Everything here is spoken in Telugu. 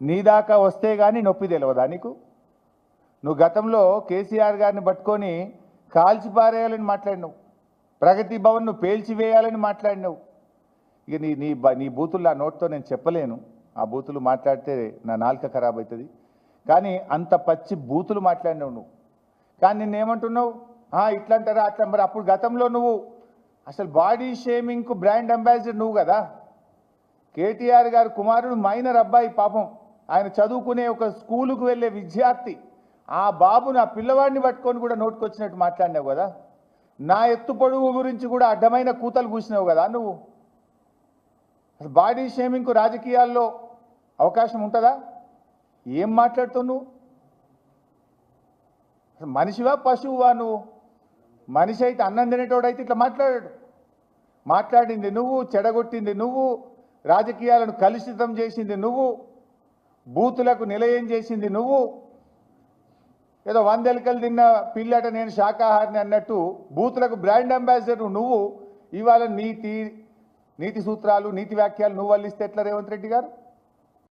నీ దాకా వస్తే కానీ నొప్పి తెలియదా నీకు? నువ్వు గతంలో కేసీఆర్ గారిని పట్టుకొని కాల్చిపారేయాలని మాట్లాడినావు, ప్రగతి భవన్ను పేల్చివేయాలని మాట్లాడినావు. ఇక నీ నీ నీ బూతులు ఆ నోట్తో నేను చెప్పలేను, ఆ బూతులు మాట్లాడితే నా నాలుక ఖరాబ్ అవుతుంది. కానీ అంత పచ్చి బూతులు మాట్లాడినావు నువ్వు. కానీ నిన్నేమంటున్నావు, ఇట్లా అంటారా అట్లా. మరి అప్పుడు గతంలో నువ్వు అసలు బాడీ షేమింగ్కు బ్రాండ్ అంబాసిడర్ నువ్వు కదా. కేటీఆర్ గారు కుమారుడు మైనర్ అబ్బాయి, పాపం ఆయన చదువుకునే ఒక స్కూలుకు వెళ్ళే విద్యార్థి, ఆ బాబును ఆ పిల్లవాడిని పట్టుకొని కూడా నోటుకొచ్చినట్టు మాట్లాడినావు కదా. నా ఎత్తు పొడుగు గురించి కూడా అడ్డమైన కూతలు కూసినావు కదా నువ్వు. అసలు బాడీ షేమింగ్కు రాజకీయాల్లో అవకాశం ఉంటుందా? ఏం మాట్లాడుతావు నువ్వు? అసలు మనిషివా పశువువా నువ్వు? మనిషి అయితే అన్నం తినేటోడైతే ఇట్లా మాట్లాడింది నువ్వు, చెడగొట్టింది నువ్వు, రాజకీయాలను కలుషితం చేసింది నువ్వు, బూతులకు నిలయం చేసింది నువ్వు. ఏదో 100 ఎలుకలు తిన్న పిల్లట నేను శాకాహారిని అన్నట్టు బూతులకు బ్రాండ్ అంబాసిడర్ నువ్వు. ఇవాళ నీతి సూత్రాలు, నీతి వ్యాఖ్యలు నువ్వు వల్లిస్తే ఎట్లా రేవంత్ రెడ్డి గారు?